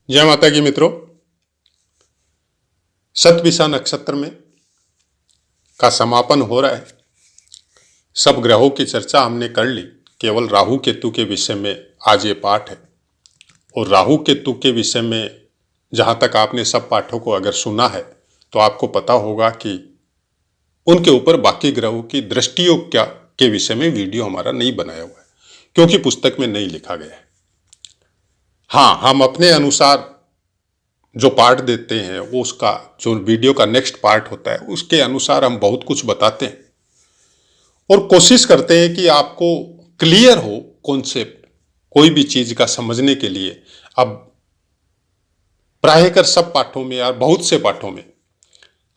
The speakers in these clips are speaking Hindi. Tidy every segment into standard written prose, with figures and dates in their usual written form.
जय माता की मित्रों। शतभिषा नक्षत्र में का समापन हो रहा है। सब ग्रहों की चर्चा हमने कर ली। केवल राहु केतु के विषय में आज ये पाठ है। और राहु केतु के विषय में जहाँ तक आपने सब पाठों को अगर सुना है तो आपको पता होगा कि उनके ऊपर बाकी ग्रहों की दृष्टियों क्या के विषय में वीडियो हमारा नहीं बनाया हुआ है, क्योंकि पुस्तक में नहीं लिखा गया है। हाँ, हम अपने अनुसार जो पार्ट देते हैं वो उसका जो वीडियो का नेक्स्ट पार्ट होता है उसके अनुसार हम बहुत कुछ बताते हैं और कोशिश करते हैं कि आपको क्लियर हो कॉन्सेप्ट कोई भी चीज का समझने के लिए। अब प्रायकर सब पाठों में या बहुत से पाठों में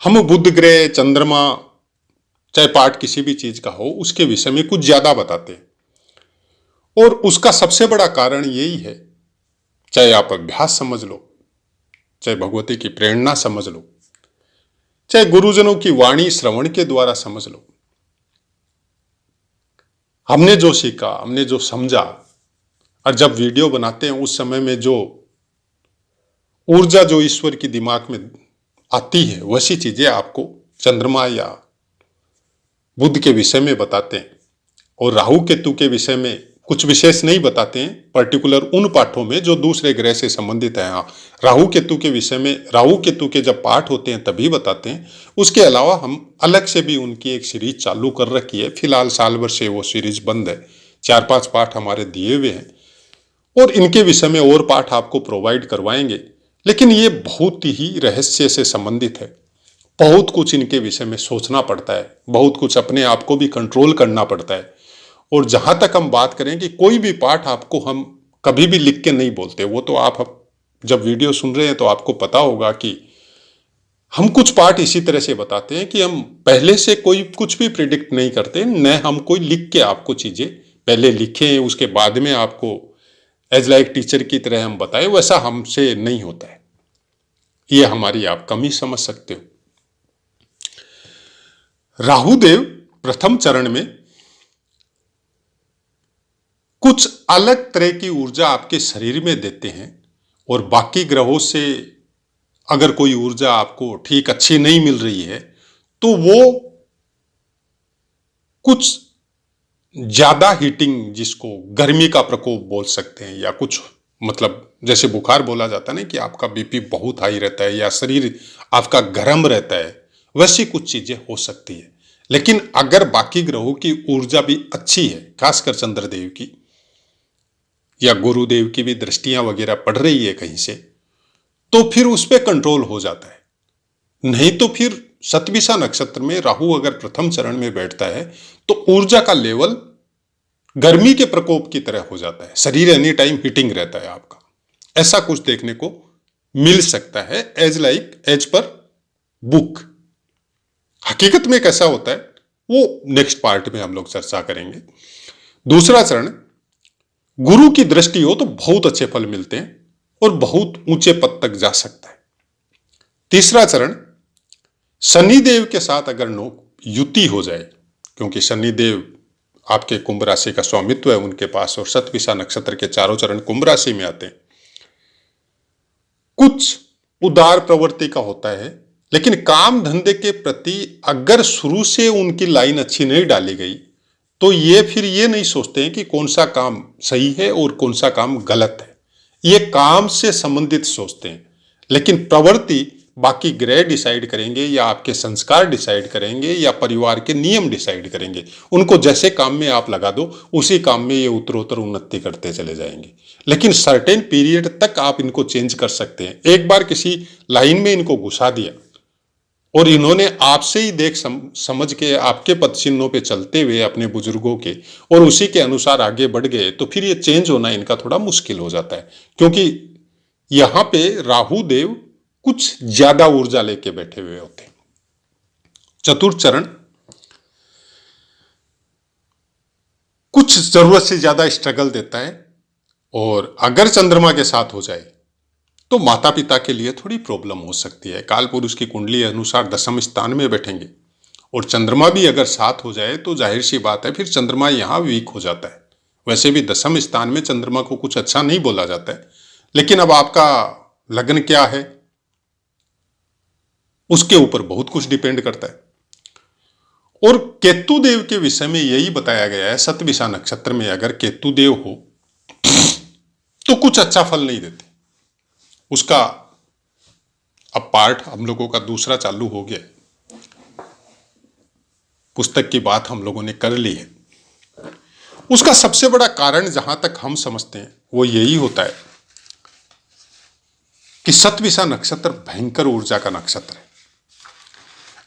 हम बुध ग्रह, चंद्रमा, चाहे पाठ किसी भी चीज का हो उसके विषय में कुछ ज्यादा बताते हैं। और उसका सबसे बड़ा कारण यही है, चाहे आप अभ्यास समझ लो, चाहे भगवती की प्रेरणा समझ लो, चाहे गुरुजनों की वाणी श्रवण के द्वारा समझ लो, हमने जो सीखा, हमने जो समझा, और जब वीडियो बनाते हैं उस समय में जो ऊर्जा जो ईश्वर की दिमाग में आती है वैसी चीजें आपको चंद्रमा या बुध के विषय में बताते हैं। और राहु केतु के विषय में कुछ विशेष नहीं बताते हैं, पर्टिकुलर उन पाठों में जो दूसरे ग्रह से संबंधित है। हाँ, राहु केतु के विषय में राहु केतु के जब पाठ होते हैं तभी बताते हैं। उसके अलावा हम अलग से भी उनकी एक सीरीज चालू कर रखी है। फिलहाल साल भर से वो सीरीज बंद है। 4-5 पाठ हमारे दिए हुए हैं और इनके विषय में और पाठ आपको प्रोवाइड करवाएंगे, लेकिन ये बहुत ही रहस्य से संबंधित है। बहुत कुछ इनके विषय में सोचना पड़ता है, बहुत कुछ अपने आप को भी कंट्रोल करना पड़ता है। और जहां तक हम बात करें कि कोई भी पाठ आपको हम कभी भी लिख के नहीं बोलते, वो तो आप जब वीडियो सुन रहे हैं तो आपको पता होगा कि हम कुछ पाठ इसी तरह से बताते हैं कि हम पहले से कोई कुछ भी प्रिडिक्ट नहीं करते, न हम कोई लिख के आपको चीजें पहले लिखें उसके बाद में आपको एज लाइक टीचर की तरह हम बताएं, वैसा हमसे नहीं होता है। ये हमारी आप कमी समझ सकते हो। राहुदेव प्रथम चरण में कुछ अलग तरह की ऊर्जा आपके शरीर में देते हैं और बाकी ग्रहों से अगर कोई ऊर्जा आपको ठीक अच्छी नहीं मिल रही है तो वो कुछ ज्यादा हीटिंग, जिसको गर्मी का प्रकोप बोल सकते हैं, या कुछ मतलब जैसे बुखार बोला जाता है ना कि आपका बीपी बहुत हाई रहता है या शरीर आपका गर्म रहता है, वैसी कुछ चीजें हो सकती है। लेकिन अगर बाकी ग्रहों की ऊर्जा भी अच्छी है, खासकर चंद्रदेव की या गुरुदेव की भी दृष्टियां वगैरह पड़ रही है कहीं से, तो फिर उस पर कंट्रोल हो जाता है। नहीं तो फिर शतभिषा नक्षत्र में राहु अगर प्रथम चरण में बैठता है तो ऊर्जा का लेवल गर्मी के प्रकोप की तरह हो जाता है, शरीर एनी टाइम हीटिंग रहता है आपका। ऐसा कुछ देखने को मिल सकता है एज पर बुक। हकीकत में कैसा होता है वो नेक्स्ट पार्ट में हम लोग चर्चा करेंगे। दूसरा चरण, गुरु की दृष्टि हो तो बहुत अच्छे फल मिलते हैं और बहुत ऊंचे पद तक जा सकता है। तीसरा चरण, शनिदेव के साथ अगर युति हो जाए, क्योंकि शनिदेव आपके कुंभ राशि का स्वामित्व है उनके पास और शतभिषा नक्षत्र के चारों चरण कुंभ राशि में आते हैं। कुछ उदार प्रवृत्ति का होता है, लेकिन काम धंधे के प्रति अगर शुरू से उनकी लाइन अच्छी नहीं डाली गई तो ये फिर ये नहीं सोचते हैं कि कौन सा काम सही है और कौन सा काम गलत है। ये काम से संबंधित सोचते हैं, लेकिन प्रवृत्ति बाकी ग्रह डिसाइड करेंगे या आपके संस्कार डिसाइड करेंगे या परिवार के नियम डिसाइड करेंगे। उनको जैसे काम में आप लगा दो उसी काम में ये उत्तरोत्तर उन्नति करते चले जाएंगे। लेकिन सर्टेन पीरियड तक आप इनको चेंज कर सकते हैं। एक बार किसी लाइन में इनको घुसा दिया और इन्होंने आपसे ही देख समझ के आपके पद चिन्हों पे चलते हुए अपने बुजुर्गों के और उसी के अनुसार आगे बढ़ गए तो फिर ये चेंज होना इनका थोड़ा मुश्किल हो जाता है, क्योंकि यहां पे राहु देव कुछ ज्यादा ऊर्जा लेके बैठे हुए होते हैं। चतुर्थ चरण कुछ जरूरत से ज्यादा स्ट्रगल देता है और अगर चंद्रमा के साथ हो जाए तो माता पिता के लिए थोड़ी प्रॉब्लम हो सकती है। काल पुरुष की कुंडली अनुसार दशम स्थान में बैठेंगे और चंद्रमा भी अगर साथ हो जाए तो जाहिर सी बात है फिर चंद्रमा यहां वीक हो जाता है। वैसे भी दशम स्थान में चंद्रमा को कुछ अच्छा नहीं बोला जाता है, लेकिन अब आपका लग्न क्या है, उसके ऊपर बहुत कुछ डिपेंड करता है। और केतु देव के विषय में यही बताया गया है, शतभिषा नक्षत्र में अगर केतु देव हो तो कुछ अच्छा फल नहीं देते। उसका अब पार्ट हम लोगों का दूसरा चालू हो गया, पुस्तक की बात हम लोगों ने कर ली है। उसका सबसे बड़ा कारण जहां तक हम समझते हैं वो यही होता है कि शतभिषा नक्षत्र भयंकर ऊर्जा का नक्षत्र है।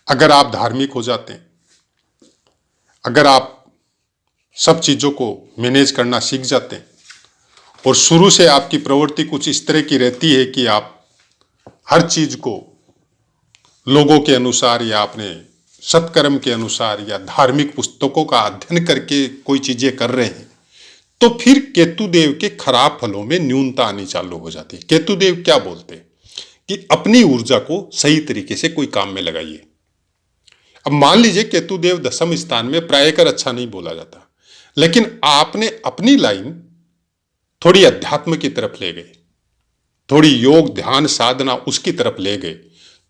अगर आप धार्मिक हो जाते हैं, अगर आप सब चीजों को मैनेज करना सीख जाते हैं और शुरू से आपकी प्रवृत्ति कुछ इस तरह की रहती है कि आप हर चीज को लोगों के अनुसार या अपने सत्कर्म के अनुसार या धार्मिक पुस्तकों का अध्ययन करके कोई चीजें कर रहे हैं, तो फिर केतुदेव के खराब फलों में न्यूनता आनी चालू हो जाती है। केतुदेव क्या बोलते हैं कि अपनी ऊर्जा को सही तरीके से कोई काम में लगाइए। अब मान लीजिए केतुदेव दशम स्थान में प्रायकर अच्छा नहीं बोला जाता, लेकिन आपने अपनी लाइन थोड़ी अध्यात्म की तरफ ले गए, थोड़ी योग ध्यान साधना उसकी तरफ ले गए,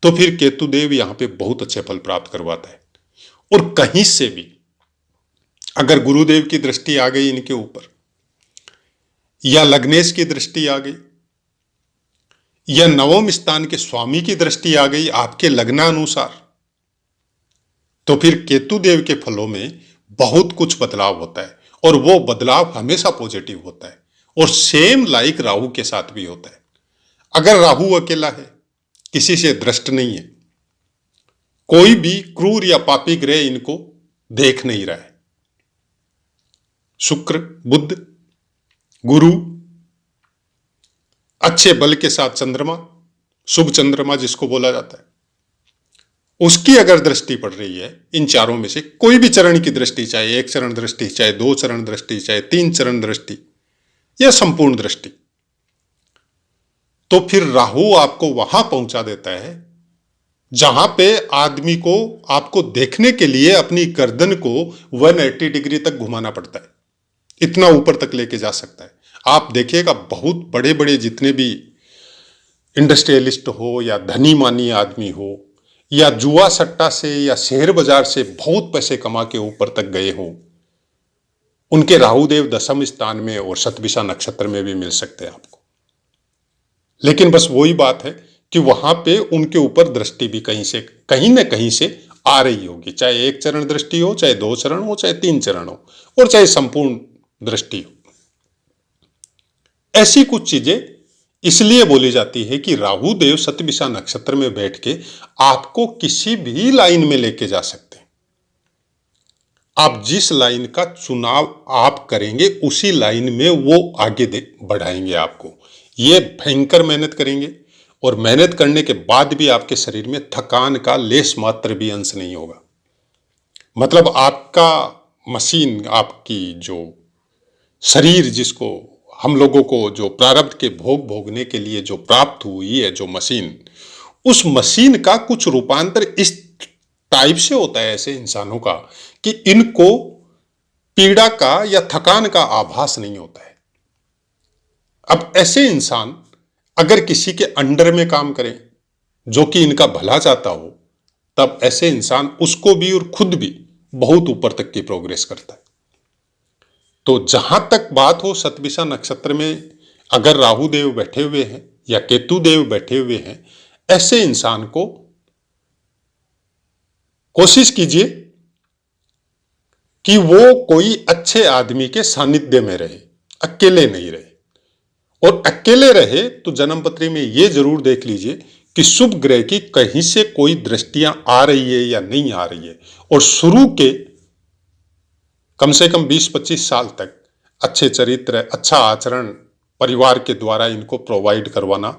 तो फिर केतुदेव यहां पे बहुत अच्छे फल प्राप्त करवाता है। और कहीं से भी अगर गुरुदेव की दृष्टि आ गई इनके ऊपर, या लग्नेश की दृष्टि आ गई, या नवम स्थान के स्वामी की दृष्टि आ गई आपके लग्नानुसार, तो फिर केतुदेव के फलों में बहुत कुछ बदलाव होता है। और वो बदलाव हमेशा पॉजिटिव होता है। और सेम लाइक राहु के साथ भी होता है। अगर राहु अकेला है, किसी से दृष्ट नहीं है, कोई भी क्रूर या पापी ग्रह इनको देख नहीं रहा है, शुक्र, बुध, गुरु, अच्छे बल के साथ चंद्रमा, शुभ चंद्रमा जिसको बोला जाता है, उसकी अगर दृष्टि पड़ रही है, इन चारों में से कोई भी चरण की दृष्टि, चाहे एक चरण दृष्टि, चाहे दो चरण दृष्टि, चाहे तीन चरण दृष्टि या संपूर्ण दृष्टि, तो फिर राहु आपको वहां पहुंचा देता है जहां पे आदमी को आपको देखने के लिए अपनी गर्दन को 180 डिग्री तक घुमाना पड़ता है, इतना ऊपर तक लेके जा सकता है। आप देखिएगा बहुत बड़े बड़े जितने भी इंडस्ट्रियलिस्ट हो या धनी मानी आदमी हो या जुआ सट्टा से या शेयर बाजार से बहुत पैसे कमा के ऊपर तक गए हो, उनके राहुदेव दशम स्थान में और शतभिषा नक्षत्र में भी मिल सकते हैं आपको। लेकिन बस वही बात है कि वहां पे उनके ऊपर दृष्टि भी कहीं न कहीं से आ रही होगी, चाहे एक चरण दृष्टि हो, चाहे दो चरण हो, चाहे तीन चरण हो, और चाहे संपूर्ण दृष्टि हो। ऐसी कुछ चीजें इसलिए बोली जाती है कि राहु देव शतभिषा नक्षत्र में बैठ के आपको किसी भी लाइन में लेके जा सकते हैं। आप जिस लाइन का चुनाव आप करेंगे उसी लाइन में वो आगे बढ़ाएंगे आपको। ये भयंकर मेहनत करेंगे और मेहनत करने के बाद भी आपके शरीर में थकान का लेस मात्र भी अंश नहीं होगा। मतलब आपका मशीन, आपकी जो शरीर, जिसको हम लोगों को जो प्रारब्ध के भोग भोगने के लिए जो प्राप्त हुई है जो मशीन, उस मशीन का कुछ रूपांतर इस टाइप से होता है ऐसे इंसानों का कि इनको पीड़ा का या थकान का आभास नहीं होता है। अब ऐसे इंसान अगर किसी के अंडर में काम करें जो कि इनका भला चाहता हो, तब ऐसे इंसान उसको भी और खुद भी बहुत ऊपर तक की प्रोग्रेस करता है। तो जहां तक बात हो शतभिषा नक्षत्र में अगर राहु देव बैठे हुए हैं या केतु देव बैठे हुए हैं, ऐसे इंसान को कोशिश कीजिए कि वो कोई अच्छे आदमी के सानिध्य में रहे, अकेले नहीं रहे। और अकेले रहे तो जन्मपत्री में ये जरूर देख लीजिए कि शुभ ग्रह की कहीं से कोई दृष्टियां आ रही है या नहीं आ रही है। और शुरू के कम से कम 20-25 साल तक अच्छे चरित्र, अच्छा आचरण परिवार के द्वारा इनको प्रोवाइड करवाना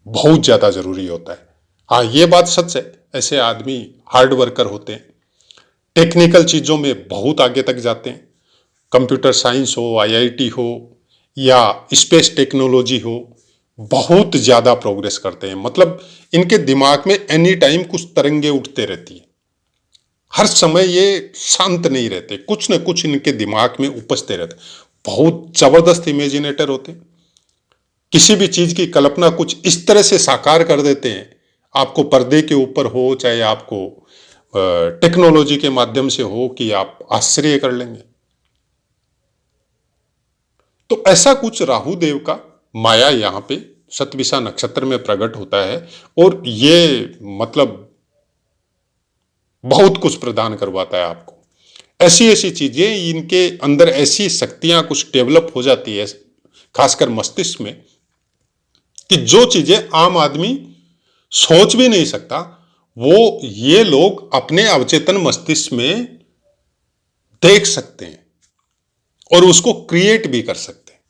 बहुत ज्यादा जरूरी होता है। हाँ, ये बात सच है, ऐसे आदमी हार्ड वर्कर होते हैं, टेक्निकल चीजों में बहुत आगे तक जाते हैं। कंप्यूटर साइंस हो, IIT हो या स्पेस टेक्नोलॉजी हो, बहुत ज्यादा प्रोग्रेस करते हैं। मतलब इनके दिमाग में एनी टाइम कुछ तरंगे उठते रहती है, हर समय ये शांत नहीं रहते, कुछ न कुछ इनके दिमाग में उपजते रहते। बहुत जबरदस्त इमेजिनेटर होते हैं। किसी भी चीज की कल्पना कुछ इस तरह से साकार कर देते हैं, आपको पर्दे के ऊपर हो चाहे आपको टेक्नोलॉजी के माध्यम से हो, कि आप आश्चर्य कर लेंगे। तो ऐसा कुछ राहु देव का माया यहां पे शतभिषा नक्षत्र में प्रकट होता है, और ये मतलब बहुत कुछ प्रदान करवाता है आपको। ऐसी ऐसी चीजें, इनके अंदर ऐसी शक्तियां कुछ डेवलप हो जाती है, खासकर मस्तिष्क में, कि जो चीजें आम आदमी सोच भी नहीं सकता, वो ये लोग अपने अवचेतन मस्तिष्क में देख सकते हैं और उसको क्रिएट भी कर सकते हैं।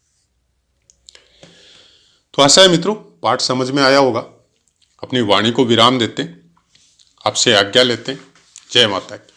तो आशा है मित्रों पाठ समझ में आया होगा। अपनी वाणी को विराम देते हैं, आपसे आज्ञा लेते हैं। जय माता की।